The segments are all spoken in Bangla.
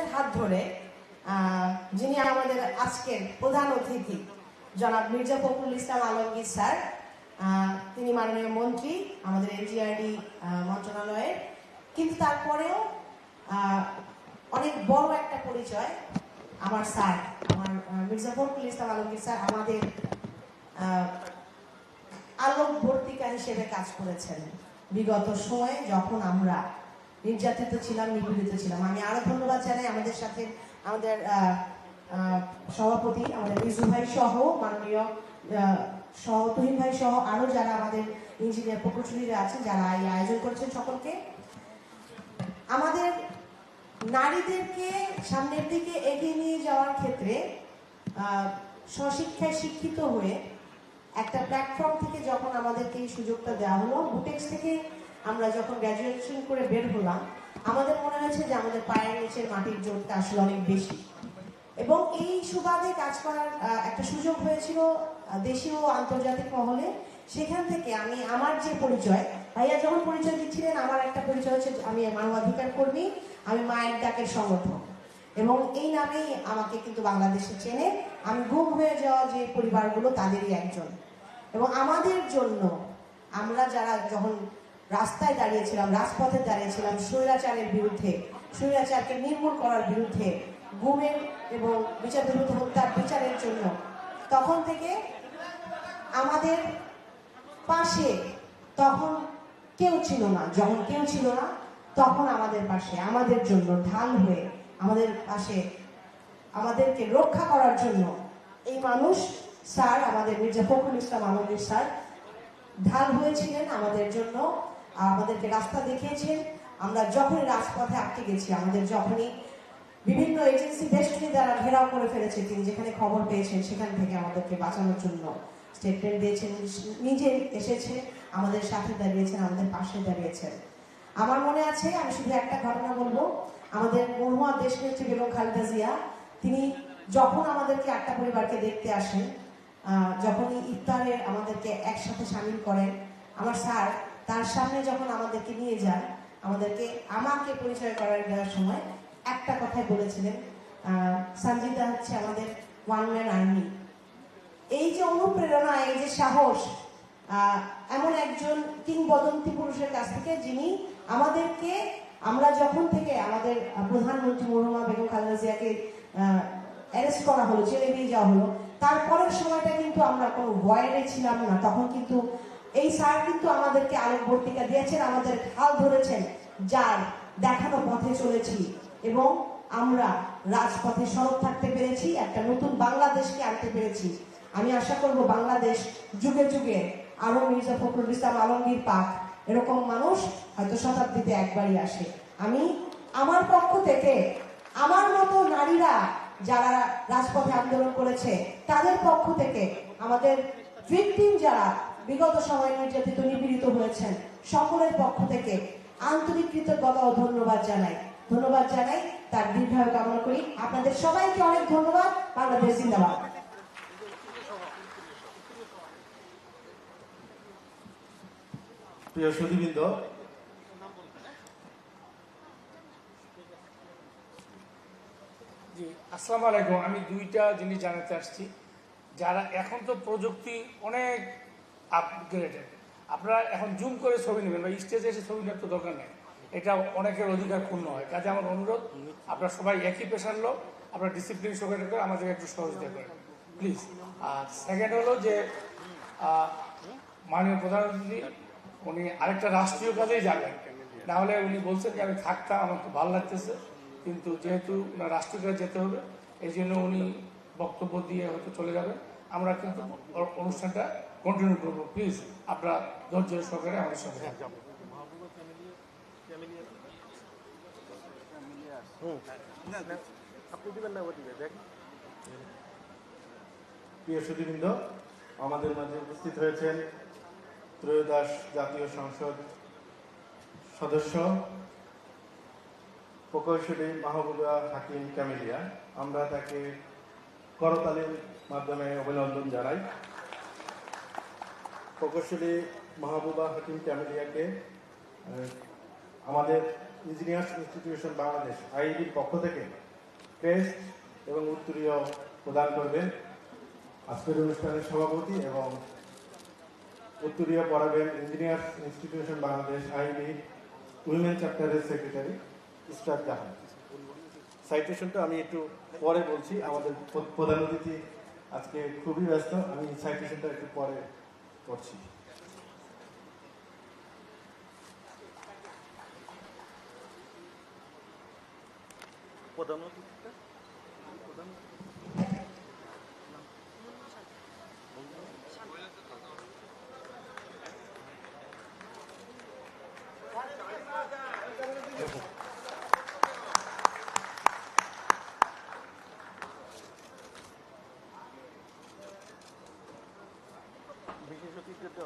একজনের হাত ধরে যিনি আমাদের আজকের প্রধান অতিথি জনাব মির্জা ফখরুল ইসলাম আলমগীর স্যার, তিনি মাননীয় মন্ত্রী আমাদের এনজিআরডি মন্ত্রণালয়ের, কিন্তু তারপরেও অনেক বড় একটা পরিচয় আমার স্যার, আমার মির্জা ফখরুল ইসলাম আলমগীর স্যার আমাদের আলোকবর্তিকা হিসেবে কাজ করেছেন বিগত সময়ে যখন আমরা নির্যাতিত ছিলাম, নিপীড়িত ছিলাম। আমি আরো ধন্যবাদ জানাই আমাদের সাথে আমাদের সভাপতি আমাদের রিজু ভাই সহ, মাননীয় তুহিন ভাই সহ আরো যারা আমাদের ইঞ্জিনিয়ার প্রকৌশলীরা আছেন, যারা এই আয়োজন করেছেন, সকলকে। আমাদের নারীদেরকে সামনের দিকে এগিয়ে নিয়ে যাওয়ার ক্ষেত্রে স্বশিক্ষায় শিক্ষিত হয়ে একটা প্ল্যাটফর্ম থেকে যখন আমাদেরকে এই সুযোগটা দেওয়া হলো, বুটেক্স থেকে আমরা যখন গ্র্যাজুয়েশন করে বের হলাম, আমাদের মনে হয়েছে যে আমাদের পায়ের নিচের মাটির জোরটা আসলে অনেক বেশি, এবং এই সুবাদে কাজ করার একটা সুযোগ হয়েছিল দেশীয় ও আন্তর্জাতিক মহলে। সেখান থেকে আমি আমার যে পরিচয়, ভাইয়া যখন পরিচয় দিচ্ছিলেন, আমার একটা পরিচয় হচ্ছে আমি মানবাধিকার কর্মী, আমি মায়ের ডাকের সংগঠক, এবং এই নামেই আমাকে কিন্তু বাংলাদেশে চেনে। আমি গুম হয়ে যাওয়া যে পরিবারগুলো তাদেরই একজন। এবং আমাদের জন্য আমরা যারা যখন রাস্তায় দাঁড়িয়েছিলাম, রাজপথে দাঁড়িয়েছিলাম স্বৈরাচারের বিরুদ্ধে, স্বৈরাচারকে নির্মূল করার বিরুদ্ধে, গুমের এবং বিচার বিরুদ্ধে হত্যার বিচারের জন্য, তখন থেকে আমাদের পাশে তখন কেউ ছিল না। যখন কেউ ছিল না, তখন আমাদের পাশে আমাদের জন্য ঢাল হয়ে আমাদের পাশে আমাদেরকে রক্ষা করার জন্য এই মানুষ স্যার, আমাদের মির্জা ফখরুল ইসলাম আলমগীর স্যার ঢাল হয়েছিলেন আমাদের জন্য, আমাদেরকে রাস্তা দেখিয়েছেন। আমরা যখনই রাজপথে আটকে গেছি, আমাদের যখনই বিভিন্ন এজেন্সি বেষ্টনী দ্বারা ঘেরাও করে ফেলেছে, তিনি যেখানে খবর পেয়েছেন সেখান থেকে আমাদেরকে বাঁচানোর জন্য স্টেটমেন্ট দিয়েছেন, নিজে এসেছে, আমাদের সাথে দাঁড়িয়েছেন, আমাদের পাশে দাঁড়িয়েছেন। আমার মনে আছে, আমি শুধু একটা ঘটনা বলবো, আমাদের মরহুমা দেশনেত্রী বেগম খালেদা জিয়া, তিনি যখন আমাদেরকে আটটা পরিবারকে দেখতে আসেন, যখনই ইফতারে আমাদেরকে একসাথে সামিল করেন, আমার স্যার তার সামনে যখন আমাদেরকে নিয়ে যান, আমাকে পরিচয় করার দেওয়ার সময় একটা কথাই বলেছিলেন, সঞ্জিদা হচ্ছে আমাদের ওয়ান ম্যান আর্মি। এই যে অনুপ্রেরণা, এই যে সাহস, এমন একজন কিংবদন্তি পুরুষের কাছ থেকে, যিনি আমাদেরকে, আমরা যখন থেকে আমাদের প্রধানমন্ত্রী মরহুমা বেগম খালেদা জিয়াকে অ্যারেস্ট করা হলো, জেলে নিয়ে যাওয়া হলো, তারপরের সময়টা কিন্তু আমরা কোনো ভয়েরে ছিলাম না। তখন কিন্তু এই স্যার কিন্তু আমাদেরকে আলোকবর্তিকা দিয়েছেন, আমাদের হাল ধরেছেন, যার দেখানো পথে চলেছি, এবং আমরা রাজপথে সরব থাকতে পেরেছি, একটা নতুন বাংলাদেশকে আনতে পেরেছি। আমি আশা করব বাংলাদেশ যুগে যুগে আরো মির্জা ফখরুল ইসলাম আলমগীর পাক এরকম মানুষ হয়তো শতাব্দীতে একবারই আসে। আমি আমার পক্ষ থেকে, আমার মতো নারীরা যারা রাজপথে আন্দোলন করেছে তাদের পক্ষ থেকে, আমাদের ভিকটিম যারা বিগত সময়ে নির্যাতিত নিপীড়িত হয়েছেন, সকলের পক্ষ থেকে আন্তরিক কৃতজ্ঞতা ও ধন্যবাদ জানাই। তার দীর্ঘায়ু কামনা করি। আপনাদের সবাইকে অনেক ধন্যবাদ। বাংলাদেশ জিন্দাবাদ। প্রিয় সুধীবৃন্দ, জি আসসালামু আলাইকুম। আমি দুইটা জিনিস জানাতে আসছি। যারা এখন তো প্রযুক্তি অনেক আপগ্রেডেড, আপনারা এখন জুম করে ছবি নেবেন বা স্টেজে এসে ছবি নেওয়ার তো দরকার নেই, এটা অনেকের অধিকার ক্ষুণ্ণ হয়। কাজে আমার অনুরোধ, আপনারা সবাই একই পেশার লোক, আপনারা ডিসিপ্লিন সহকারে করে আমাদেরকে একটু সহযোগিতা করেন প্লিজ। আর সেকেন্ড হলো যে মাননীয় প্রধানমন্ত্রী উনি আরেকটা রাষ্ট্রীয় কাজেই যাবেন, না হলে উনি বলছেন যে আমি থাকতাম, আমার খুব ভালো লাগতেছে, কিন্তু যেহেতু রাষ্ট্রীয় কাজে যেতে হবে, এই জন্য উনি বক্তব্য দিয়ে হয়তো চলে যাবেন। আমরা কিন্তু অনুষ্ঠানটা কন্টিনিউ করবো। প্লিজ আপনারা ধৈর্য সহকারে আমাদের সঙ্গে থাকবেন। প্রিয় সুধীবৃন্দ, আমাদের মাঝে উপস্থিত হয়েছেন ত্রয়োদশ জাতীয় সংসদ সদস্য প্রকৌশলী মাহবুবা হাকিম ক্যামেলিয়া। আমরা তাকে করতালির মাধ্যমে অভিনন্দন জানাই। প্রকৌশলী মাহবুবা হাকিম ক্যামেলিয়াকে আমাদের ইঞ্জিনিয়ার্স ইনস্টিটিউশন বাংলাদেশ আইইবির পক্ষ থেকে ক্রেস্ট এবং উত্তরীয় প্রদান করবেন আজকের অনুষ্ঠানের সভাপতি, এবং উত্তরীয় পড়াবেন engineers institution Bangladesh IB women চ্যাপ্টারের সেক্রেটারি ইসরাত জাহান। সাইটেশনটা আমি একটু পরে বলছি, আমাদের প্রধান অতিথি আজকে খুবই ব্যস্ত, আমি সাইটেশনটা একটু পরে করছি। প্রধান অতিথিটা বিশেষ অতিথিটা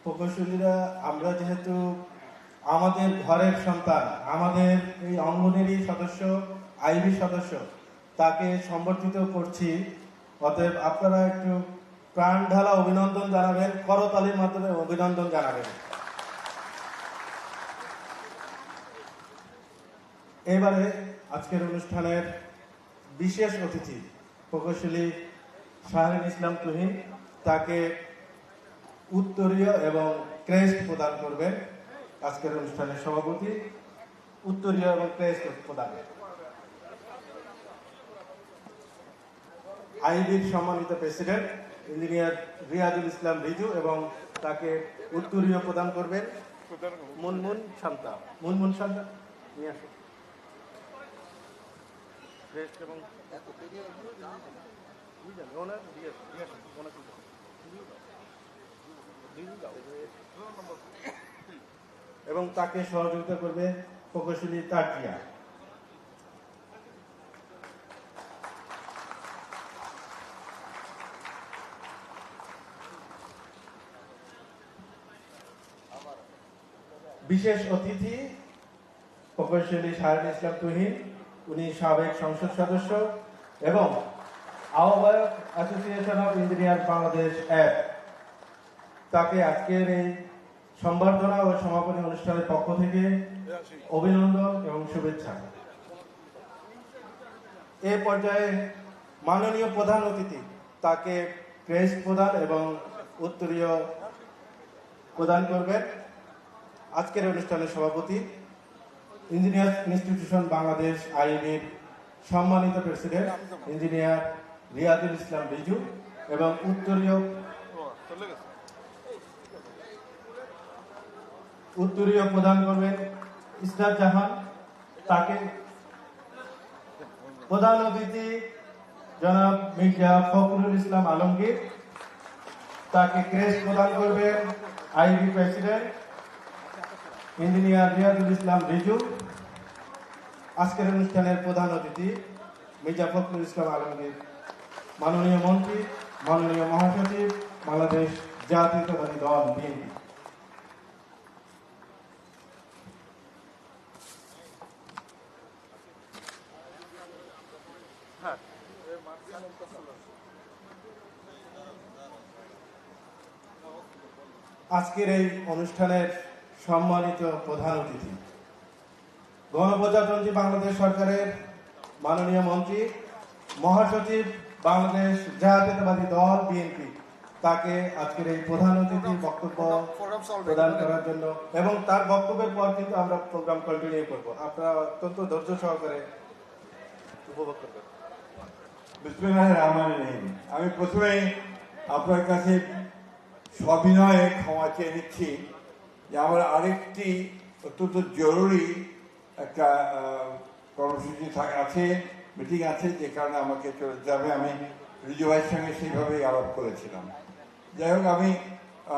প্রকৌশলীরা আমরা যেহেতু আমাদের ঘরের সন্তান, আমাদের এই অঙ্গনেরই সদস্য, আইবি সদস্য, তাকে সম্বর্ধিত করছি। অতএব আপনারা একটু প্রাণ ঢালা অভিনন্দন জানাবেন, করতালির মাধ্যমে অভিনন্দন জানাবেন। এবারে আজকের অনুষ্ঠানের বিশেষ অতিথি প্রকৌশলী শাহরিন ইসলাম তুহিন, তাকে উত্তরীয় এবং ক্রেস্ট প্রদান করবেন আজকের অনুষ্ঠানের সভাপতি। উত্তরীয় এবং ক্রেস্ট প্রদান আইবির সম্মানিত প্রেসিডেন্ট ইঞ্জিনিয়ার রিয়াজুল ইসলাম রিজু, এবং তাকে উত্তরীয় প্রদান করবেন মুনমুন শান্তা। মুনমুন শান্তা নিয়ে আসুন। এবং তাকে সহযোগিতা করবে প্রকৌশলী তাজিয়া। বিশেষ অতিথি প্রকৌশলী শাহরিন ইসলাম তুহিন, উনি সাবেক সংসদ সদস্য এবং আহ্বায়ক association of engineer Bangladesh app. তাকে আজকের এই সম্বর্ধনা ও সমাপনী অনুষ্ঠানের পক্ষ থেকে অভিনন্দন এবং শুভেচ্ছা। এ পর্যায়ে মাননীয় প্রধান অতিথি তাকে ক্রেস্ট প্রদান এবং উত্তরীয় প্রদান করবেন আজকের অনুষ্ঠানের সভাপতি ইঞ্জিনিয়ার্স ইনস্টিটিউশন বাংলাদেশ আইবির সম্মানিত প্রেসিডেন্ট ইঞ্জিনিয়ার রিয়াজুল ইসলাম রিজু, এবং উত্তরীয় প্রদান করবেন ইসরাত জাহান। তাকে প্রধান অতিথি জনাব মির্জা ফখরুল ইসলাম আলমগীর, তাকে ক্রেস্ট প্রদান করবেন আইবি প্রেসিডেন্ট ইঞ্জিনিয়ার রিয়াজুল ইসলাম রিজু। আজকের অনুষ্ঠানের প্রধান অতিথি মির্জা ফখরুল ইসলাম আলমগীর, মাননীয় মন্ত্রী, মাননীয় মহাসচিব, বাংলাদেশ জাতীয়তাবাদী দল বিএনপি। আজকের এই অনুষ্ঠানের সম্মানিত প্রধান অতিথি গণপ্রজাতন্ত্রী বাংলাদেশ সরকারের মাননীয় মন্ত্রী, মহাসচিব, বাংলাদেশ জাতীয়তাবাদী দল বিএনপি, তাকে আজকের এই প্রধান অতিথির বক্তব্য প্রদান করার জন্য, এবং তার বক্তব্যের পর কিন্তু আমরা প্রোগ্রাম কন্টিনিউ করব। আপনারা অত্যন্ত ধৈর্য সহকারে উপভোগ করবেন। বিসমিল্লাহির রহমানির রহিম। আমি প্রথমেই আপনার কাছে সবিনয়ে ক্ষমা চেয়ে নিচ্ছি যে আমার আরেকটি অত্যন্ত জরুরি একটা কর্মসূচি আছে, মিটিং আছে, যে কারণে আমাকে চলে যেতে হবে। আমি রিজু ভাইয়ের সঙ্গে সেইভাবেই আলাপ করেছিলাম। যাই হোক, আমি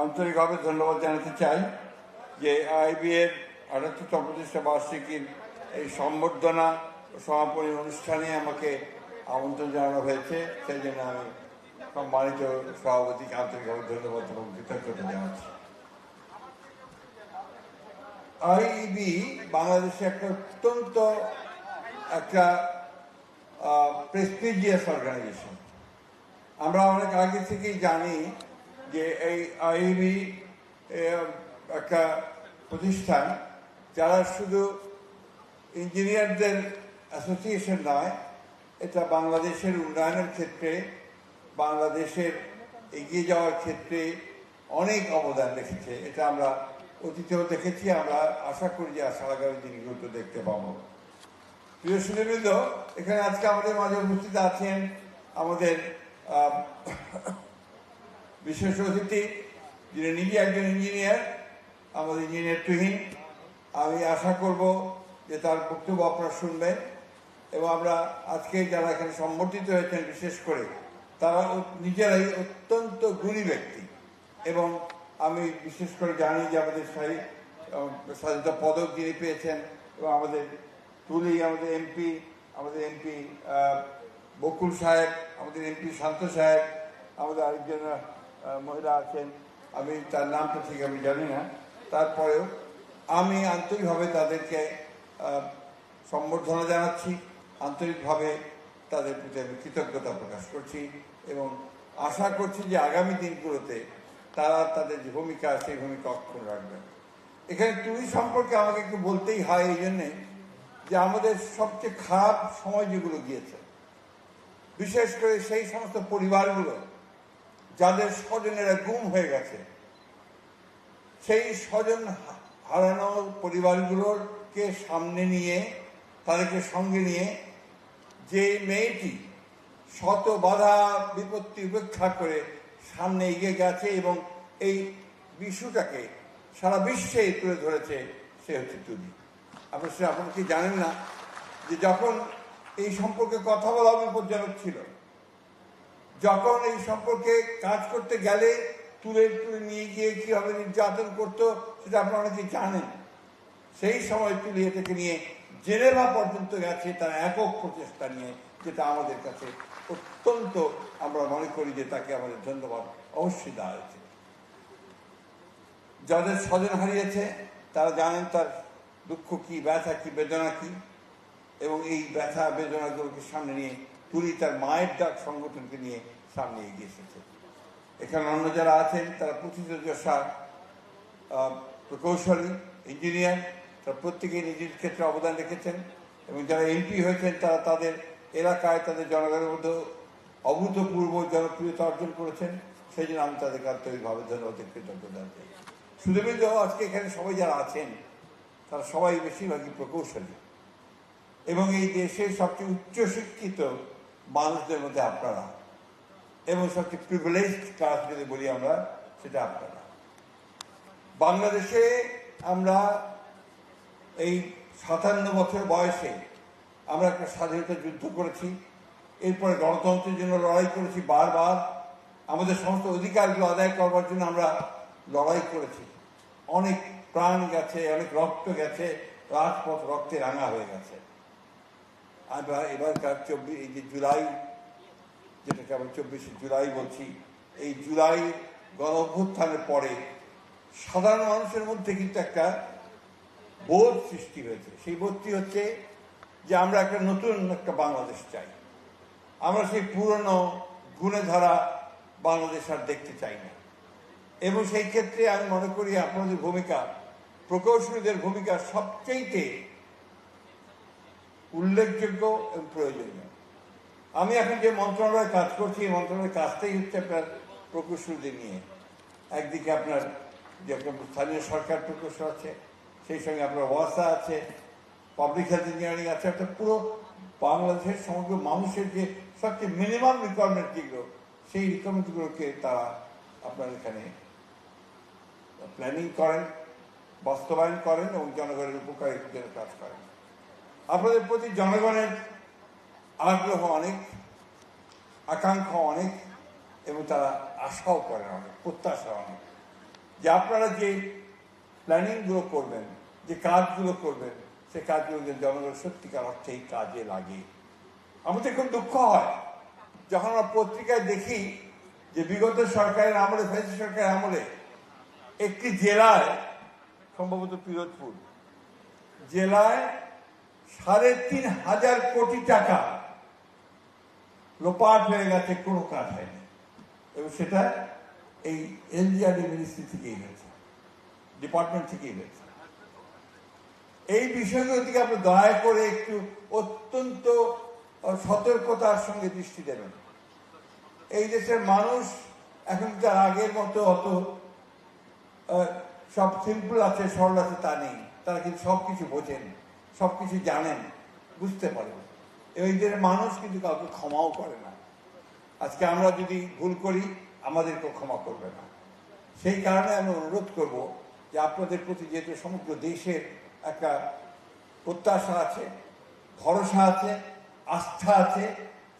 আন্তরিকভাবে ধন্যবাদ জানাতে চাই যে আইবিএর ৭৮তম প্রতিষ্ঠা বার্ষিকীর এই সম্বর্ধনা সমাপনী অনুষ্ঠানে আমাকে আমন্ত্রণ জানানো হয়েছে। সেই জন্য আমি সম্মানিত সভাপতিকে আন্তরিকভাবে ধন্যবাদ এবং কৃতজ্ঞতা জানাচ্ছি। আইবি বাংলাদেশে একটা অত্যন্ত একটা প্রেস্টিজিয়াস অর্গানাইজেশন। আমরা অনেক আগে থেকেই জানি যে এই আইবি একটা প্রতিষ্ঠান যারা শুধু ইঞ্জিনিয়ারদের অ্যাসোসিয়েশন নয়, এটা বাংলাদেশের উন্নয়নের ক্ষেত্রে, বাংলাদেশের এগিয়ে যাওয়ার ক্ষেত্রে অনেক অবদান রেখেছে। এটা আমরা অতীতেও দেখেছি, আমরা আশা করি যে আগামী দিনগুলোতে দেখতে পাবো। প্রিয় সুধীবৃন্দ, এখানে আজকে আমাদের মাঝে উপস্থিত আছেন আমাদের বিশেষ অতিথি, যিনি নিজে একজন ইঞ্জিনিয়ার, আমাদের ইঞ্জিনিয়ার তুহিন। আমি আশা করব যে তার বক্তব্য আপনারা শুনবেন এবং আমরা আজকে যারা এখানে সম্বর্ধিত হয়েছেন বিশেষ করে তারা নিজেরাই অত্যন্ত গুণী ব্যক্তি এবং আমি বিশেষ করে জানি যে আমাদের স্বাধীনতা পদক যিনি পেয়েছেন এবং আমাদের আমাদের এমপি বকুল সাহেব, আমাদের এমপি শান্ত সাহেব, আমাদের আরেকজন মহিলা আছেন, আমি তার নামটা ঠিক আমি জানি না, তারপরেও আমি আন্তরিকভাবে তাদেরকে সম্বর্ধনা জানাচ্ছি, আন্তরিকভাবে তাদের প্রতি আমি কৃতজ্ঞতা প্রকাশ করছি এবং আশা করছি যে আগামী দিনগুলোতে তারা তাদের যে ভূমিকা সেই ভূমিকা অক্ষুণ্ণ রাখবেন। এখানে টুরি সম্পর্কে আমাকে একটু বলতেই হয় এই জন্যে যে আমাদের সবচেয়ে খারাপ সময় যেগুলো গিয়েছে, বিশেষ করে সেই সমস্ত পরিবারগুলো যাদের স্বজনেরা গুম হয়ে গেছে, সেই স্বজন হারানো পরিবারগুলোকে সামনে নিয়ে, তাদেরকে সঙ্গে নিয়ে যে মেয়েটি শত বাধা বিপত্তি উপেক্ষা করে সামনে এগিয়ে গেছে এবং এই বিষয়টাকে সারা বিশ্বে তুলে ধরেছে, সে হচ্ছে টুনি। আপনারা কি জানেন না যে যখন এই সম্পর্কে কথা বলা বিপজ্জনক ছিল, যখন এই সম্পর্কে কাজ করতে গেলে তুলে নিয়ে গিয়ে কীভাবে নির্যাতন করতো সেটা আপনারা অনেকে জানেন। সেই সময় তুলে এটাকে নিয়ে জেনেভা পর্যন্ত গেছে তার একক প্রচেষ্টা নিয়ে, যেটা আমাদের কাছে অত্যন্ত, আমরা মনে করি যে তাকে আমাদের ধন্যবাদ অবশ্যই দেওয়া হয়েছে। যাদের স্বজন হারিয়েছে তারা জানেন তার দুঃখ কি, ব্যথা কি, বেদনা কি, এবং এই ব্যথা বেদনাগুলোকে সামনে নিয়ে তুলি তার মায়ের ডাক সংগঠনকে নিয়ে সামনে এগিয়ে এসেছে। এখানে অন্য যারা আছেন তারা প্রথিতযশা প্রকৌশলী, ইঞ্জিনিয়ার, তারা প্রত্যেকেই নিজের ক্ষেত্রে অবদান রেখেছেন এবং যারা এমপি হয়েছেন তারা তাদের এলাকায় তাদের জনগণের মধ্যে অভূতপূর্ব জনপ্রিয়তা অর্জন করেছেন। সেই জন্য আমি তাদেরকে আন্তরিকভাবে ধন্যবাদ কৃতজ্ঞতা জানাই। শুধুমাত্র আজকে এখানে সবাই যারা আছেন তারা সবাই বেশিরভাগই প্রকৌশলী এবং এই দেশের সবচেয়ে উচ্চশিক্ষিত মানুষদের মধ্যে আপনারা, এবং সবচেয়ে প্রিভিলেজড ক্লাস যদি বলি আমরা সেটা আপনারা। বাংলাদেশে আমরা এই 57 বছর বয়সে আমরা একটা স্বাধীনতা যুদ্ধ করেছি, এরপরে গণতন্ত্রের জন্য লড়াই করেছি বারবার, আমাদের সমস্ত অধিকারগুলো আদায় করবার জন্য আমরা লড়াই করেছি, অনেক প্রাণ গেছে, অনেক রক্ত গেছে, রাজপথ রক্তে রাঙা হয়ে গেছে। এবারকার এই যে জুলাই, যেটাকে আমরা 24শে জুলাই বলছি, এই জুলাই গণ অভ্যুত্থানের পরে সাধারণ মানুষের মধ্যে কিন্তু একটা বোধ সৃষ্টি হয়েছে। সেই বোধটি হচ্ছে যে আমরা একটা নতুন একটা বাংলাদেশ চাই, আমরা সেই পুরনো গুণে ধরা বাংলাদেশ আর দেখতে চাই না। এবং সেই ক্ষেত্রে আমি মনে করি আপনাদের ভূমিকা, প্রকৌশলীদের ভূমিকা সবচেয়ে উল্লেখযোগ্য এবং প্রয়োজনীয়। আমি এখন যে মন্ত্রণালয়ে কাজ করছি, এই মন্ত্রণালয়ের কাজটাই হচ্ছে আপনার প্রকৌশলীদের নিয়ে। একদিকে আপনার যে আপনার স্থানীয় সরকার প্রকৌশল আছে, সেই সঙ্গে আপনার ওয়াসা আছে, পাবলিক হেলথ ইঞ্জিনিয়ারিং আছে, একটা পুরো বাংলাদেশের সমগ্র মানুষের যে সবচেয়ে মিনিমাম রিকোয়ারমেন্ট যেগুলো, সেই রিকোয়ারমেন্টগুলোকে তারা আপনার এখানে প্ল্যানিং করেন, বাস্তবায়ন করেন এবং জনগণের উপকারের জন্য কাজ করেন। আপনাদের প্রতি জনগণের আগ্রহ অনেক, আকাঙ্ক্ষা অনেক এবং তারা আশাও করেন অনেক, প্রত্যাশা অনেক, যে আপনারা যে প্ল্যানিংগুলো করবেন, যে কাজগুলো করবেন, সে কাজগুলো যে জনগণের সত্যিকার অর্থে এই কাজে লাগে। আমাদের খুব দুঃখ হয় যখন আমরা পত্রিকায় দেখি যে বিগত সরকারের আমলে, ফ্যাসিস্ট সরকারের আমলে একটি জেলায়, সম্ভবত পিরোজপুর জেলায় 3,500 কোটি টাকা লোপাট হয়ে গেছে, কোনো কাজ হয়নি। এবং সেটা এই এলজিআরডি মিনিস্ট্রি থেকেই হয়েছে, ডিপার্টমেন্ট থেকেই হয়েছে। এই বিষয়গুলো থেকে আপনি দয়া করে একটু অত্যন্ত সতর্কতার সঙ্গে দৃষ্টি দেবেন। এই দেশের মানুষ এখন তার আগের মতো অত সব সিম্পল আছে, সরল আছে তা নেই। তারা কিন্তু সব কিছু বোঝেন, সব কিছু জানেন, বুঝতে পারেন। এই দেশের মানুষ কিন্তু কাউকে ক্ষমাও করে না। আজকে আমরা যদি ভুল করি আমাদেরকেও ক্ষমা করবে না। সেই কারণে আমি অনুরোধ করব যে আপনাদের প্রতি যেহেতু সমগ্র দেশের একটা প্রত্যাশা আছে, ভরসা আছে, আস্থা আছে,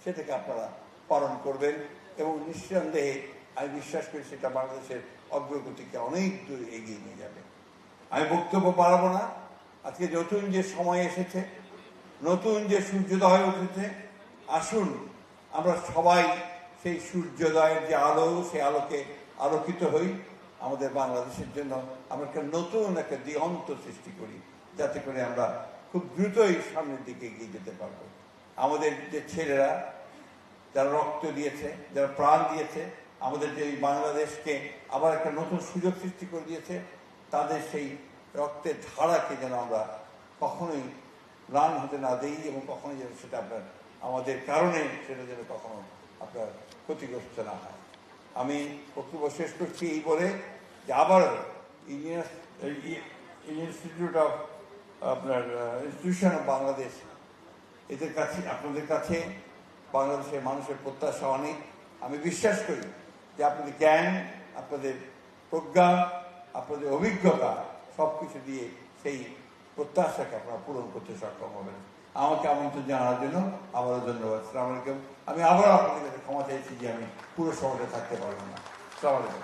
সেটাকে আপনারা পালন করবেন এবং নিঃসন্দেহে আমি বিশ্বাস করি সেটা বাংলাদেশের অগ্রগতিকে অনেক দূর এগিয়ে নিয়ে যাবে। আমি বক্তব্য বাড়াবো না। আজকে নতুন যে সময় এসেছে, নতুন যে সূর্যোদয় উঠেছে, আসুন আমরা সবাই সেই সূর্যোদয়ের যে আলো, সেই আলোকে আলোকিত হই। আমাদের বাংলাদেশের জন্য আমরা একটা নতুন একটা দিগন্ত সৃষ্টি করি, যাতে করে আমরা খুব দ্রুতই সামনের দিকে এগিয়ে যেতে পারবো। আমাদের যে ছেলেরা যারা রক্ত দিয়েছে, যারা প্রাণ দিয়েছে, আমাদের যে বাংলাদেশকে আবার একটা নতুন সুযোগ সৃষ্টি করে দিয়েছে, তাদের সেই রক্তের ধারাকে যেন আমরা কখনোই ম্লান হতে না দিই এবং কখনোই যেন সেটা আপনার আমাদের কারণে সেটা যেন কখনো আপনার ক্ষতিগ্রস্ত না হয়। আমি বক্তব্য শেষ করছি এই বলে যে আবার ইনস্টিটিউট অফ আপনার ইনস্টিটিউশন অফ বাংলাদেশ, এদের কাছে আপনাদের কাছে বাংলাদেশের মানুষের প্রত্যাশা অনেক। আমি বিশ্বাস করি যে আপনাদের জ্ঞান, আপনাদের প্রজ্ঞা, আপনাদের অভিজ্ঞতা সব কিছু দিয়ে সেই প্রত্যাশাকে আপনারা পূরণ করতে সক্ষম হবেন। আমাকে আমন্ত্রণ জানানোর জন্য আবারও ধন্যবাদ। আসসালামু আলাইকুম। আমি আবারও আপনাদের কাছে ক্ষমা চাইছি যে আমি পুরো শহরে থাকতে পারবো না। আসসালামু আলাইকুম।